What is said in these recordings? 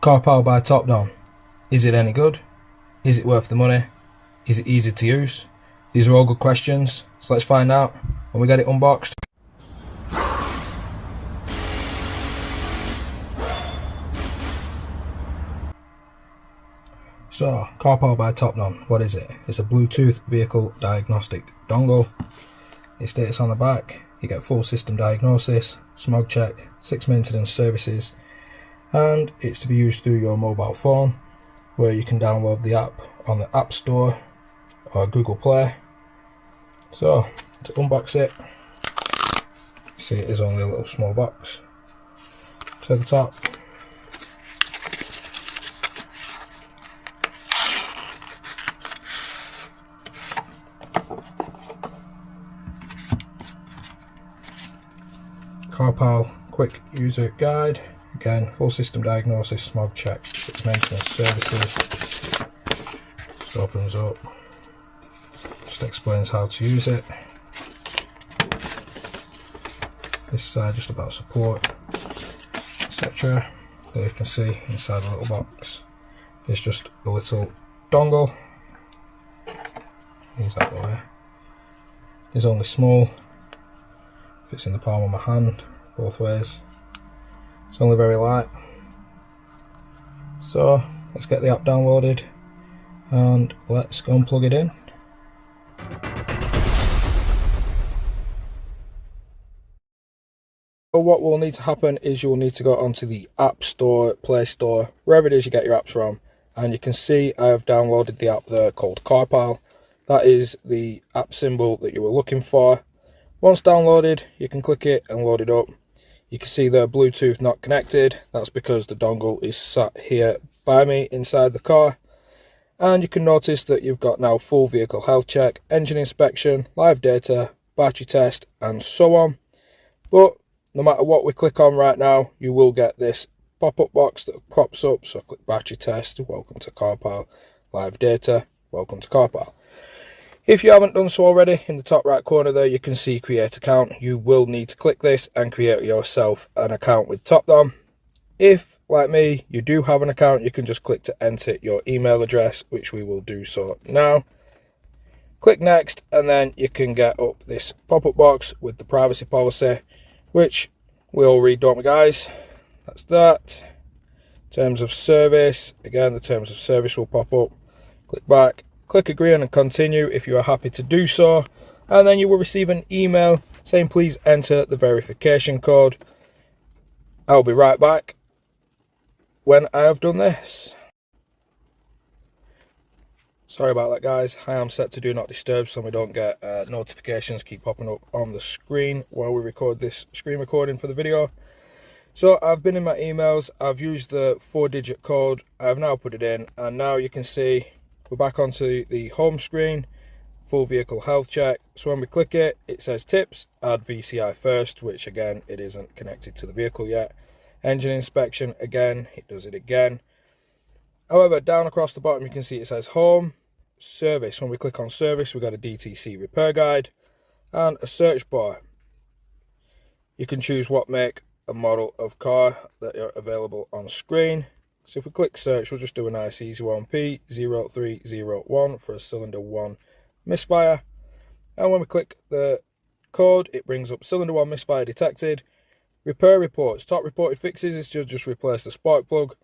Carpal by Topdon. Is it any good? Is it worth the money? Is it easy to use? These are all good questions, so let's find out when we get it unboxed. So, Carpal by Topdon, what is it? It's a Bluetooth vehicle diagnostic dongle. It states on the back, you get full system diagnosis, smog check, 6 maintenance services, and it's to be used through your mobile phone, where you can download the app on the App Store or Google Play. So, to unbox it, see it is only a little small box. To the top, Carpal quick user guide. Again, full system diagnosis, smog check, 6 maintenance services. Just opens up, just explains how to use it. This side just about support, etc. There you can see inside the little box, it's just a little dongle. These out of the way. It's only small, fits in the palm of my hand both ways. It's only very light. So let's get the app downloaded and let's go and plug it in. So what will need to happen is you'll need to go onto the App Store, Play Store, wherever it is you get your apps from, and you can see I have downloaded the app there called Carpal. That is the app symbol that you were looking for. Once downloaded, you can click it and load it up. You can see the Bluetooth not connected. That's because the dongle is sat here by me inside the car. And you can notice that you've got now full vehicle health check, engine inspection, live data, battery test, and so on. But no matter what we click on right now, you will get this pop-up box that pops up. So click battery test, welcome to Carpal, live data, welcome to Carpal. If you haven't done so already, in the top right corner there you can see create account. You will need to click this and create yourself an account with Topdon. If, like me, you do have an account, you can just click to enter your email address, which we will do so now. Click next, and then you can get up this pop-up box with the privacy policy, which we all read, don't we guys? That's that. Terms of service, again the terms of service will pop up. Click back. Click agree and continue if you are happy to do so, and then you will receive an email saying please enter the verification code. I'll be right back when I have done this. Sorry about that guys, I am set to do not disturb so we don't get notifications keep popping up on the screen while we record this screen recording for the video. So I've been in my emails, I've used the 4-digit code, I've now put it in, and now you can see we're back onto the home screen, full vehicle health check. So when we click it, it says tips, add VCI first, which again, it isn't connected to the vehicle yet. Engine inspection, again, it does it again. However, down across the bottom, you can see it says home, service. When we click on service, we've got a DTC repair guide and a search bar. You can choose what make and model of car that are available on screen. So if we click search, we'll just do a nice easy one, P0301 for a cylinder 1 misfire. And when we click the code, it brings up cylinder 1 misfire detected. Repair reports, top reported fixes is to just replace the spark plug.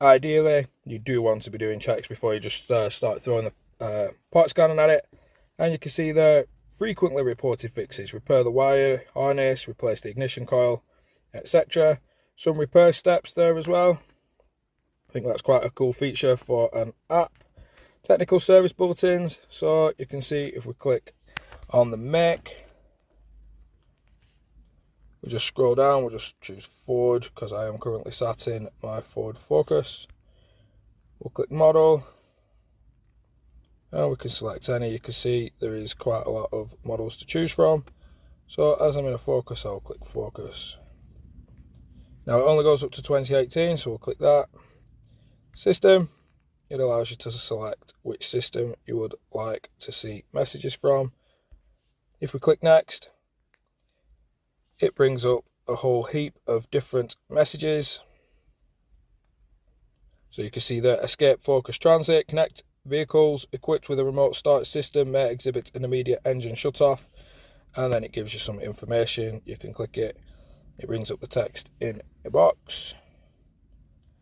Ideally, you do want to be doing checks before you just start throwing the part scanning at it. And you can see there, frequently reported fixes, repair the wire, harness, replace the ignition coil, etc. Some repair steps there as well. I think that's quite a cool feature for an app. Technical service bulletins, so you can see if we click on the make, we'll just scroll down, we'll just choose Ford because I am currently sat in my Ford Focus. We'll click model and we can select any. You can see there is quite a lot of models to choose from. So as I'm in a Focus, I'll click Focus. Now it only goes up to 2018, so we'll click that. System, it allows you to select which system you would like to see messages from. If we click next, it brings up a whole heap of different messages. So you can see that escape, focus, transit, connect vehicles equipped with a remote start system may exhibit an immediate engine shut-off, and then it gives you some information. You can click it, it brings up the text in a box.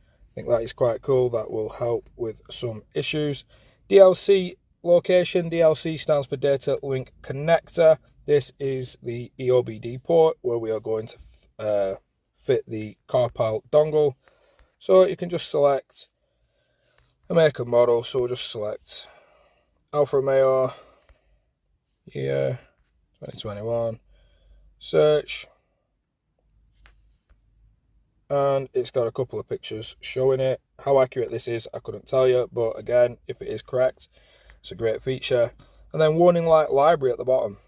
I think that is quite cool. That will help with some issues. DLC location. DLC stands for Data Link Connector. This is the EOBD port where we are going to fit the Carpal dongle. So you can just select a make and model. So we'll just select Alfa Romeo, year 2021, search. And it's got a couple of pictures showing it. How accurate this is, I couldn't tell you, but again, if it is correct, it's a great feature. And then warning light library at the bottom.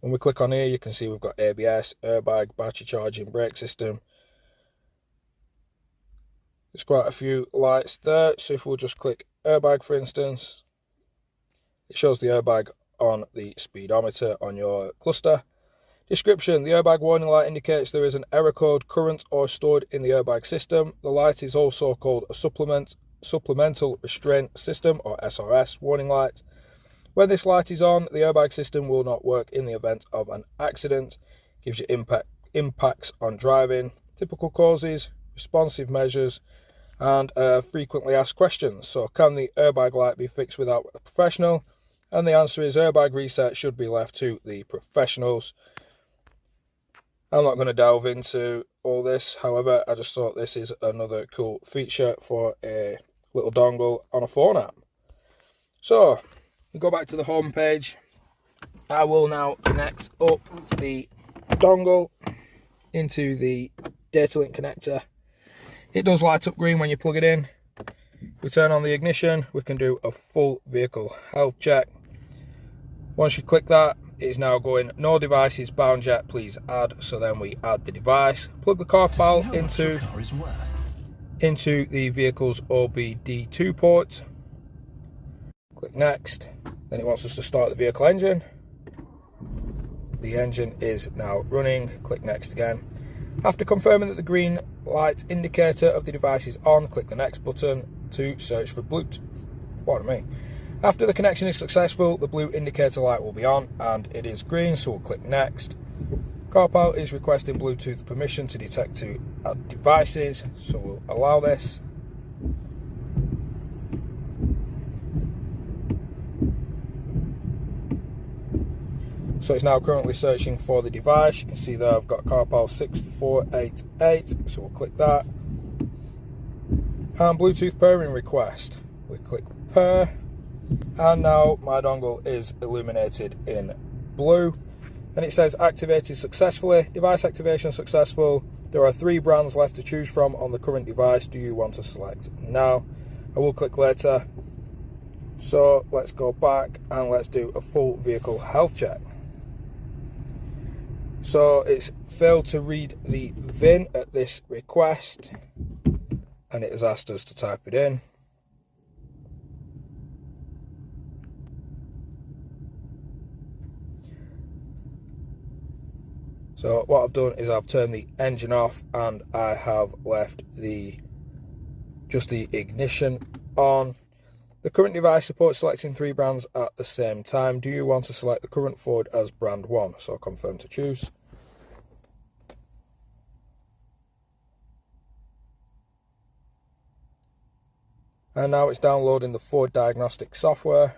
When we click on here, you can see we've got ABS, airbag, battery charging, brake system. There's quite a few lights there. So if we'll just click airbag, for instance, it shows the airbag on the speedometer on your cluster. Description: the airbag warning light indicates there is an error code current or stored in the airbag system. The light is also called a supplemental restraint system, or SRS, warning light. When this light is on, the airbag system will not work in the event of an accident. Gives you impacts on driving, typical causes, responsive measures, and frequently asked questions. So can the airbag light be fixed without a professional? And the answer is airbag reset should be left to the professionals. I'm not going to delve into all this, however, I just thought this is another cool feature for a little dongle on a phone app. So, we go back to the home page. I will now connect up the dongle into the data link connector. It does light up green when you plug it in. We turn on the ignition, we can do a full vehicle health check. Once you click that, it is now going, no devices bound yet, please add. So then we add the device, plug the Carpal into the vehicle's OBD2 port. Click next. Then it wants us to start the vehicle engine. The engine is now running. Click next again. After confirming that the green light indicator of the device is on, click the next button to search for Bluetooth. Pardon me. After the connection is successful, the blue indicator light will be on, and it is green, so we'll click next. Carpal is requesting Bluetooth permission to detect to add devices, so we'll allow this. So it's now currently searching for the device. You can see there I've got Carpal 6488, so we'll click that. And Bluetooth pairing request. We click pair. And now my dongle is illuminated in blue and it says activated successfully, device activation successful. There are 3 brands left to choose from on the current device. Do you want to select now? I will click later. So let's go back and let's do a full vehicle health check. So it's failed to read the VIN at this request and it has asked us to type it in. So what I've done is I've turned the engine off and I have left just the ignition on. The current device supports selecting 3 brands at the same time. Do you want to select the current Ford as brand 1? So confirm to choose. And now it's downloading the Ford Diagnostic software.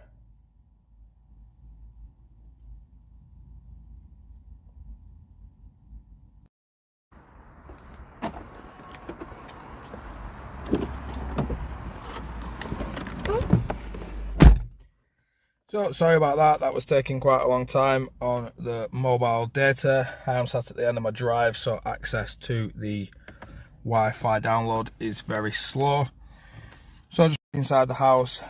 So sorry about that, that was taking quite a long time on the mobile data. I am sat at the end of my drive, so access to the Wi-Fi download is very slow. So just inside the house,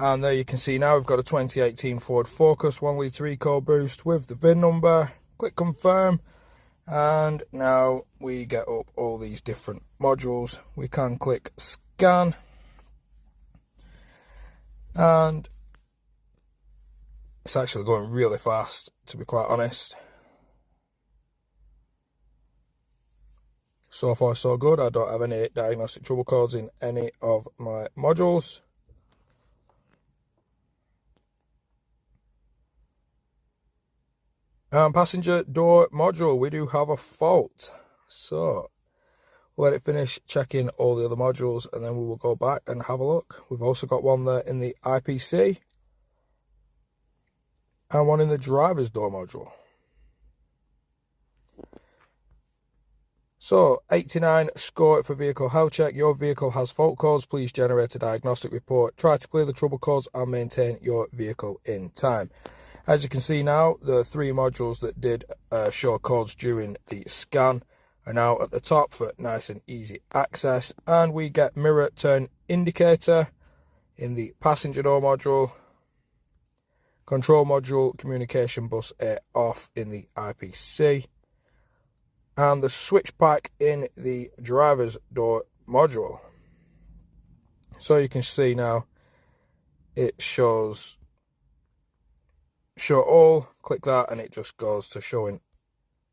and there you can see now we've got a 2018 Ford Focus 1 litre EcoBoost with the VIN number. Click confirm, and now we get up all these different modules. We can click scan, and it's actually going really fast, to be quite honest. So far so good. I don't have any diagnostic trouble codes in any of my modules. Passenger door module, we do have a fault. So we'll let it finish checking all the other modules and then we will go back and have a look. We've also got one there in the IPC and one in the driver's door module. So 89, score for vehicle health check. Your vehicle has fault codes. Please generate a diagnostic report. Try to clear the trouble codes and maintain your vehicle in time. As you can see now, the 3 modules that did show codes during the scan are now at the top for nice and easy access. And we get mirror turn indicator in the passenger door module. Control module, communication bus A off in the IPC. And the switch pack in the driver's door module. So you can see now it shows show all. Click that and it just goes to showing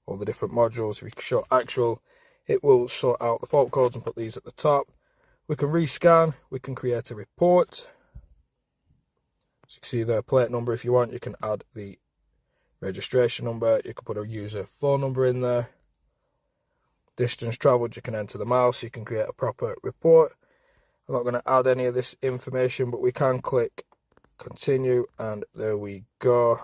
all the different modules. If you show actual, it will sort out the fault codes and put these at the top. We can rescan, we can create a report. So you can see the plate number. If you want, you can add the registration number. You can put a user phone number in there. Distance travelled, you can enter the miles, so you can create a proper report. I'm not going to add any of this information, but we can click continue, and there we go.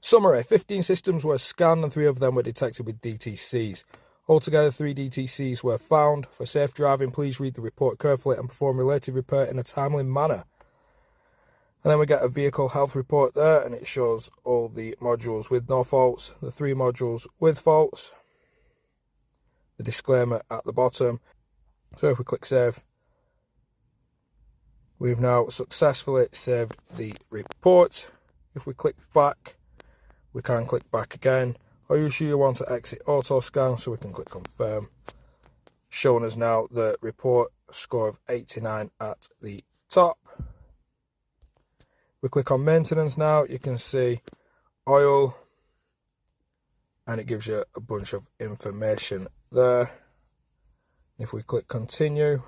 Summary: 15 systems were scanned and 3 of them were detected with DTCs. Altogether, 3 DTCs were found. For safe driving, please read the report carefully and perform related repair in a timely manner. And then we get a vehicle health report there, and it shows all the modules with no faults, the 3 modules with faults, the disclaimer at the bottom. So if we click save, we've now successfully saved the report. If we click back, we can click back again. Are you sure you want to exit auto scan? So we can click confirm. Showing us now the report score of 89 at the top. We click on maintenance now. You can see oil, and it gives you a bunch of information there. If we click continue,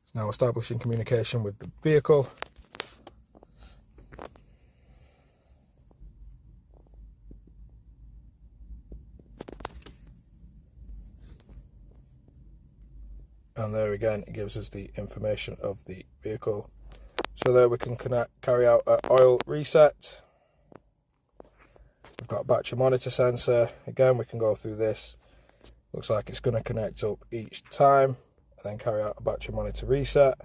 it's now establishing communication with the vehicle. And there again, it gives us the information of the vehicle. So there we can carry out an oil reset. We've got a battery monitor sensor. Again, we can go through this. Looks like it's going to connect up each time and then carry out a battery monitor reset.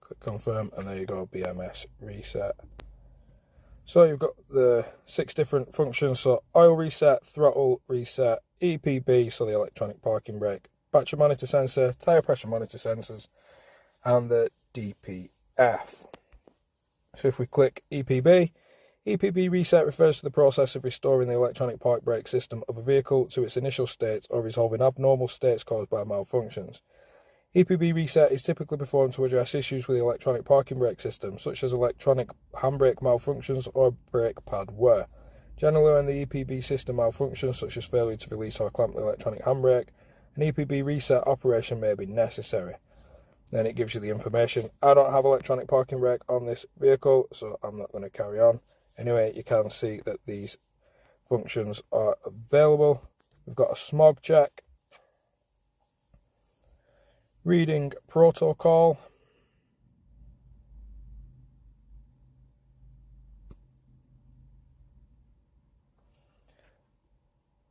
Click confirm, and there you go, BMS reset. So you've got the 6 different functions. So oil reset, throttle reset, EPB, so the electronic parking brake, battery monitor sensor, tyre pressure monitor sensors, and the DPF. So if we click EPB, EPB reset refers to the process of restoring the electronic park brake system of a vehicle to its initial state or resolving abnormal states caused by malfunctions. EPB reset is typically performed to address issues with the electronic parking brake system, such as electronic handbrake malfunctions or brake pad wear. Generally, when the EPB system malfunctions, such as failure to release or clamp the electronic handbrake, an EPB reset operation may be necessary. Then it gives you the information. I don't have electronic parking brake on this vehicle, so I'm not going to carry on. Anyway, you can see that these functions are available. We've got a smog check, reading protocol,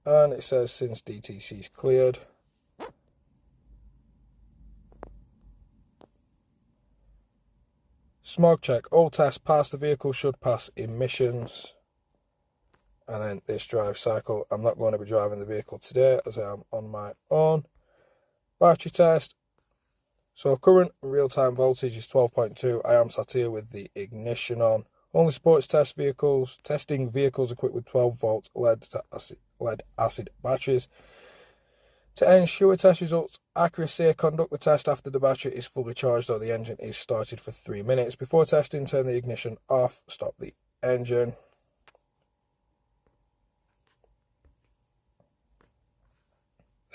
and it says since DTC is cleared. Smog check, all tests passed, the vehicle should pass emissions. And then this drive cycle, I'm not going to be driving the vehicle today as I am on my own. Battery test, So current real-time voltage is 12.2. I am sat here with the ignition on. Only supports testing vehicles equipped with 12 volt lead acid batteries. To ensure test results accuracy, conduct the test after the battery is fully charged or the engine is started for 3 minutes. Before testing, turn the ignition off, stop the engine.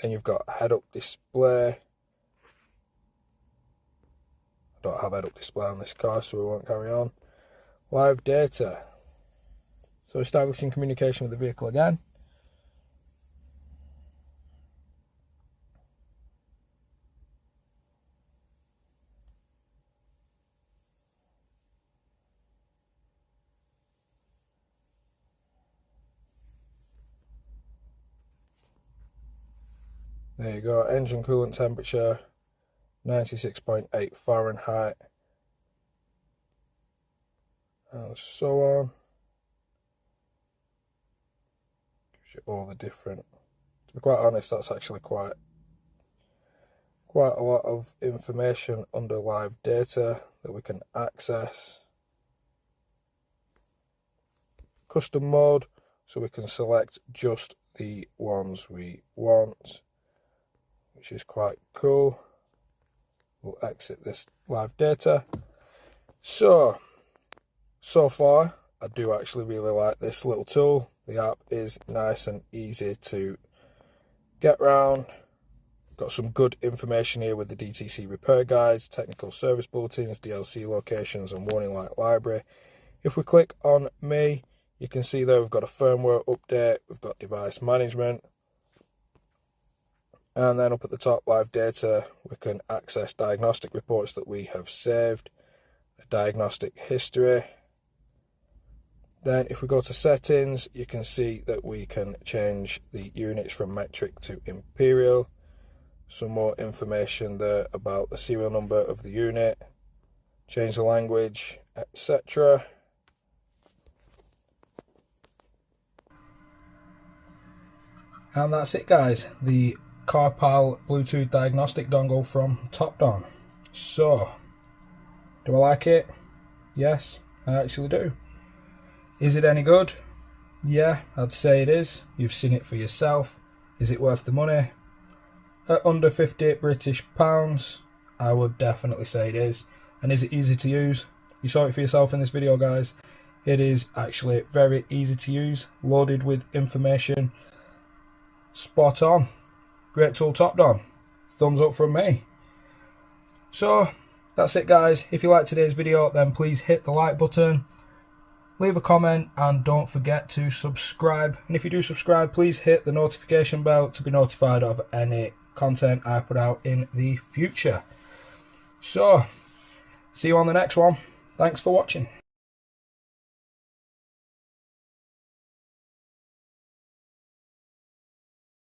Then you've got head-up display. I don't have head-up display on this car, so we won't carry on. Live data. So establishing communication with the vehicle again. There you go, engine coolant temperature, 96.8 Fahrenheit, and so on. Gives you all the different, to be quite honest, that's actually quite a lot of information under live data that we can access. Custom mode, so we can select just the ones we want, which is quite cool. We'll exit this live data. So far, I do actually really like this little tool. The app is nice and easy to get around. Got some good information here with the DTC repair guides, technical service bulletins, DLC locations, and warning light library. If we click on me, you can see there we've got a firmware update, we've got device management, and then up at the top, live data, we can access diagnostic reports that we have saved, a diagnostic history. Then if we go to settings, you can see that we can change the units from metric to imperial. Some more information there about the serial number of the unit, change the language, etc. And that's it, guys. The Carpal Bluetooth diagnostic dongle from Topdon. So, do I like it? Yes, I actually do. Is it any good? Yeah, I'd say it is. You've seen it for yourself. Is it worth the money? At under 50 British pounds, I would definitely say it is. And is it easy to use? You saw it for yourself in this video, guys. It is actually very easy to use, loaded with information. Spot on. Great tool, Topdon. Thumbs up from me. So, that's it, guys. If you liked today's video, then please hit the like button, leave a comment, and don't forget to subscribe. And if you do subscribe, please hit the notification bell to be notified of any content I put out in the future. So, see you on the next one. Thanks for watching.